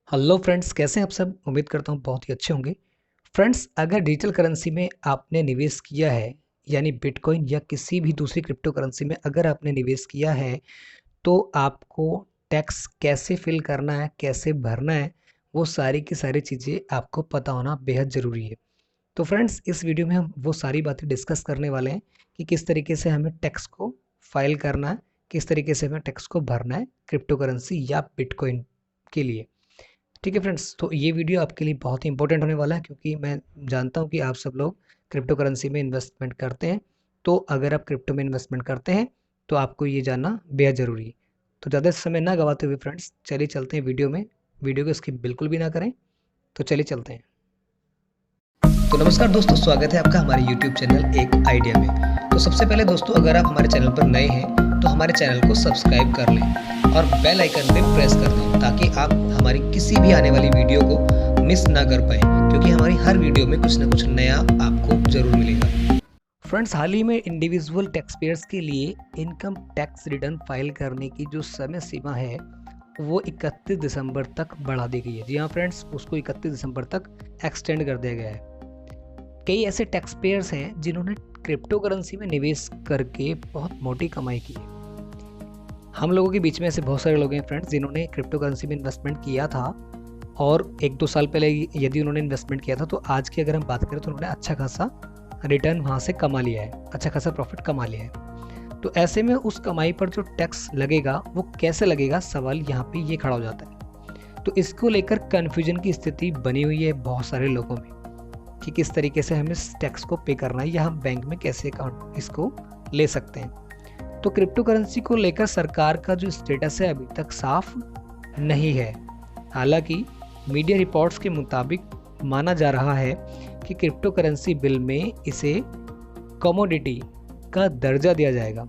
Hello friends, कैसे हैं आप सब। उम्मीद करता हूँ बहुत ही अच्छे होंगे। फ्रेंड्स, अगर डिजिटल करेंसी में आपने निवेश किया है, यानी बिटकॉइन या किसी भी दूसरी क्रिप्टो करेंसी में अगर आपने निवेश किया है, तो आपको टैक्स कैसे फिल करना है, कैसे भरना है, वो सारी की सारी चीज़ें आपको पता होना बेहद ज़रूरी है। तो फ्रेंड्स, इस वीडियो में हम वो सारी बातें डिस्कस करने वाले हैं कि किस तरीके से हमें टैक्स को फाइल करना है, किस तरीके से हमें टैक्स को भरना है क्रिप्टो करेंसी या बिटकॉइन के लिए। ठीक है फ्रेंड्स, तो ये वीडियो आपके लिए बहुत ही इंपॉर्टेंट होने वाला है, क्योंकि मैं जानता हूँ कि आप सब लोग क्रिप्टो करेंसी में इन्वेस्टमेंट करते हैं। तो अगर आप क्रिप्टो में इन्वेस्टमेंट करते हैं तो आपको ये जानना बेहद ज़रूरी है। तो ज़्यादा समय ना गवाते हुए फ्रेंड्स, चलिए चलते हैं वीडियो में। वीडियो को स्किप बिल्कुल भी ना करें। तो चलिए चलते हैं। तो नमस्कार दोस्तों, स्वागत है आपका हमारे YouTube चैनल एक आइडिया में। तो सबसे पहले दोस्तों, अगर आप हमारे चैनल पर नए हैं तो हमारे चैनल को सब्सक्राइब कर लें और बेल आइकन पे प्रेस कर दें, ताकि आप हमारी किसी भी आने वाली वीडियो को मिस ना कर पाएँ, क्योंकि हमारी हर वीडियो में कुछ ना कुछ नया आपको ज़रूर मिलेगा। फ्रेंड्स, हाल ही में इंडिविजुअल टैक्स पेयर्स के लिए इनकम टैक्स रिटर्न फाइल करने की जो समय सीमा है वो 31 दिसंबर तक बढ़ा दी गई है। जी हाँ फ्रेंड्स, उसको 31 दिसंबर तक एक्सटेंड कर दिया गया है। कई ऐसे टैक्स पेयर्स हैं जिन्होंने क्रिप्टो करेंसी में निवेश करके बहुत मोटी कमाई की है। हम लोगों के बीच में ऐसे बहुत सारे लोग हैं फ्रेंड्स, जिन्होंने क्रिप्टो करेंसी में इन्वेस्टमेंट किया था और 1-2 साल पहले यदि उन्होंने इन्वेस्टमेंट किया था तो आज की अगर हम बात करें तो उन्होंने अच्छा खासा रिटर्न वहाँ से कमा लिया है, अच्छा खासा प्रॉफिट कमा लिया है। तो ऐसे में उस कमाई पर जो टैक्स लगेगा वो कैसे लगेगा, सवाल यहाँ पे ये खड़ा हो जाता है। तो इसको लेकर कन्फ्यूजन की स्थिति बनी हुई है बहुत सारे लोगों में कि किस तरीके से हमें इस टैक्स को पे करना है या हम बैंक में कैसे अकाउंट इसको ले सकते हैं। तो क्रिप्टो करेंसी को लेकर सरकार का जो स्टेटस है अभी तक साफ नहीं है। हालांकि मीडिया रिपोर्ट्स के मुताबिक माना जा रहा है कि क्रिप्टो करेंसी बिल में इसे कमोडिटी का दर्जा दिया जाएगा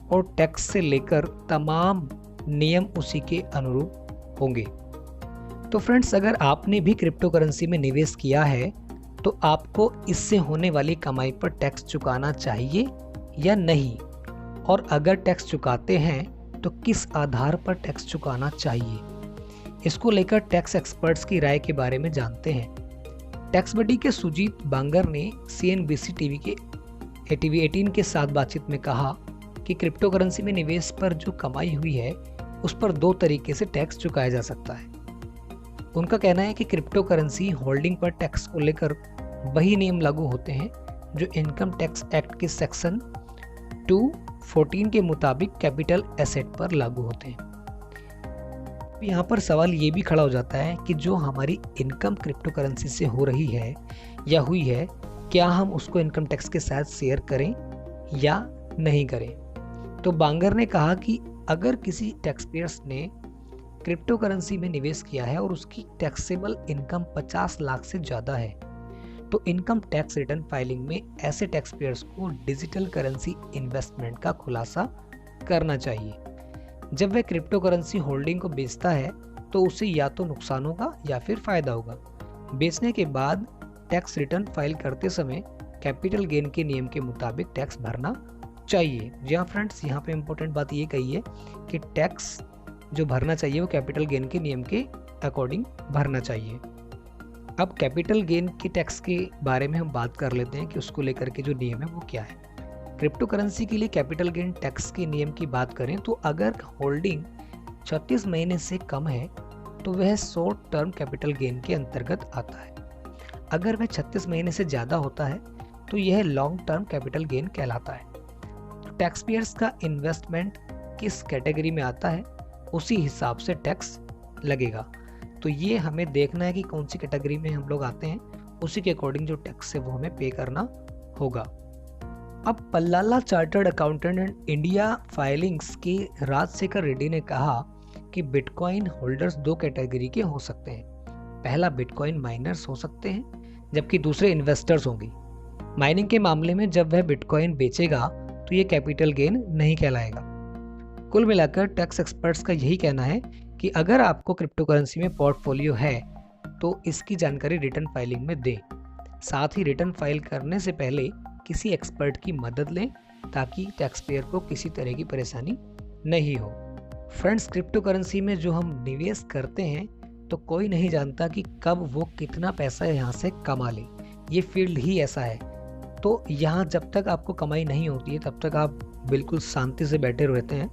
और टैक्स से लेकर तमाम नियम उसी के अनुरूप होंगे। तो फ्रेंड्स, अगर आपने भी क्रिप्टो करेंसी में निवेश किया है तो आपको इससे होने वाली कमाई पर टैक्स चुकाना चाहिए या नहीं, और अगर टैक्स चुकाते हैं तो किस आधार पर टैक्स चुकाना चाहिए। इसको लेकर टैक्स एक्सपर्ट्स की राय के बारे में जानते हैं। टैक्स बडी के सुजीत बांगर ने CNBC टीवी के टीवी 18 के साथ बातचीत में कहा कि क्रिप्टो करेंसी में निवेश पर जो कमाई हुई है उस पर 2 तरीके से टैक्स चुकाया जा सकता है। उनका कहना है कि क्रिप्टो करेंसी होल्डिंग पर टैक्स को लेकर वही नियम लागू होते हैं जो इनकम टैक्स एक्ट के सेक्शन 214 के मुताबिक कैपिटल एसेट पर लागू होते हैं। यहाँ पर सवाल ये भी खड़ा हो जाता है कि जो हमारी इनकम क्रिप्टो करेंसी से हो रही है या हुई है, क्या हम उसको इनकम टैक्स के साथ शेयर करें या नहीं करें। तो बांगर ने कहा कि अगर किसी टैक्स पेयर्स ने क्रिप्टो करेंसी में निवेश किया है और उसकी टैक्सेबल इनकम 50 लाख से ज़्यादा है तो इनकम टैक्स रिटर्न फाइलिंग में ऐसे टैक्स पेयर्स को डिजिटल करेंसी इन्वेस्टमेंट का खुलासा करना चाहिए। जब वह क्रिप्टो करेंसी होल्डिंग को बेचता है तो उसे या तो नुकसान होगा या फिर फायदा होगा। बेचने के बाद टैक्स रिटर्न फाइल करते समय कैपिटल गेन के नियम के मुताबिक टैक्स भरना चाहिए। जी हाँ फ्रेंड्स, यहाँ पे इम्पोर्टेंट बात ये कही है कि टैक्स जो भरना चाहिए वो कैपिटल गेन के नियम के अकॉर्डिंग भरना चाहिए। अब कैपिटल गेन के टैक्स के बारे में हम बात कर लेते हैं कि उसको लेकर के जो नियम है वो क्या है। क्रिप्टो करेंसी के लिए कैपिटल गेन टैक्स के नियम की बात करें तो अगर होल्डिंग 36 महीने से कम है तो वह शॉर्ट टर्म कैपिटल गेन के अंतर्गत आता है। अगर वह 36 महीने से ज़्यादा होता है तो यह लॉन्ग टर्म कैपिटल गेन कहलाता है। तो टैक्स पेयर्स का इन्वेस्टमेंट किस कैटेगरी में आता है उसी हिसाब से टैक्स लगेगा। तो ये हमें देखना है कि कौन सी कैटेगरी में हम लोग आते हैं, उसी के अकॉर्डिंग जो टैक्स है वो हमें पे करना होगा। अब Pallala chartered accountant and India filings के राजशेखर रेड्डी ने कहा कि बिटकॉइन होल्डर्स 2 कैटेगरी के हो सकते हैं। पहला, बिटकॉइन माइनर्स हो सकते हैं जबकि दूसरे इन्वेस्टर्स होंगे। माइनिंग के मामले में जब वह बिटकॉइन बेचेगा तो ये कैपिटल गेन नहीं कहलाएगा। कुल मिलाकर टैक्स एक्सपर्ट्स का यही कहना है कि अगर आपको क्रिप्टो करेंसी में पोर्टफोलियो है तो इसकी जानकारी रिटर्न फाइलिंग में दें। साथ ही रिटर्न फाइल करने से पहले किसी एक्सपर्ट की मदद लें ताकि टैक्स पेयर को किसी तरह की परेशानी नहीं हो। फ्रेंड्स, क्रिप्टो करेंसी में जो हम निवेश करते हैं तो कोई नहीं जानता कि कब वो कितना पैसा यहाँ से कमा ले। ये फील्ड ही ऐसा है। तो यहाँ जब तक आपको कमाई नहीं होती है तब तक आप बिल्कुल शांति से बैठे रहते हैं,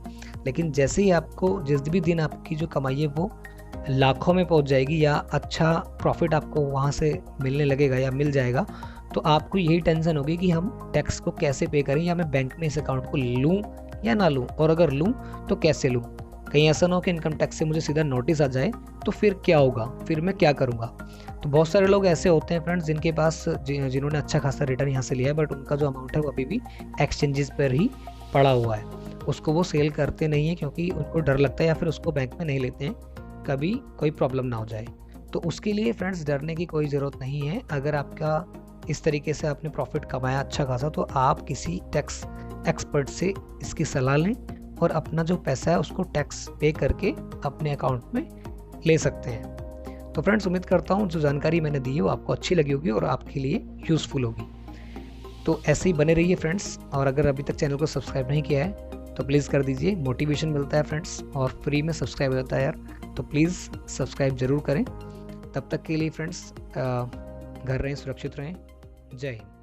लेकिन जैसे ही आपको जिस भी दिन आपकी जो कमाई है वो लाखों में पहुंच जाएगी या अच्छा प्रॉफिट आपको वहाँ से मिलने लगेगा या मिल जाएगा, तो आपको यही टेंशन होगी कि हम टैक्स को कैसे पे करें, या मैं बैंक में इस अकाउंट को लूँ या ना लूँ, और अगर लूँ तो कैसे लूँ। कहीं ऐसा ना हो कि इनकम टैक्स से मुझे सीधा नोटिस आ जाए, तो फिर क्या होगा, फिर मैं क्या करूँगा। तो बहुत सारे लोग ऐसे होते हैं फ्रेंड्स जिनके पास जिन्होंने अच्छा खासा रिटर्न यहाँ से लिया है, बट उनका जो अमाउंट है वो अभी भी एक्सचेंजेस पर ही पड़ा हुआ है। उसको वो सेल करते नहीं है क्योंकि उनको डर लगता है, या फिर उसको बैंक में नहीं लेते हैं, कभी कोई प्रॉब्लम ना हो जाए। तो उसके लिए फ्रेंड्स डरने की कोई ज़रूरत नहीं है। अगर आपका इस तरीके से आपने प्रॉफिट कमाया अच्छा खासा, तो आप किसी टैक्स एक्सपर्ट से इसकी सलाह लें और अपना जो पैसा है उसको टैक्स पे करके अपने अकाउंट में ले सकते हैं। तो फ्रेंड्स उम्मीद करता हूँ जो जानकारी मैंने दी है वो आपको अच्छी लगी होगी और आपके लिए यूज़फुल होगी। तो ऐसे ही बने रहिए फ्रेंड्स, और अगर अभी तक चैनल को सब्सक्राइब नहीं किया है तो प्लीज़ कर दीजिए, मोटिवेशन मिलता है फ्रेंड्स, और फ्री में सब्सक्राइब होता है यार, तो प्लीज़ सब्सक्राइब ज़रूर करें। तब तक के लिए फ्रेंड्स घर रहें, सुरक्षित रहें। जय हिंद।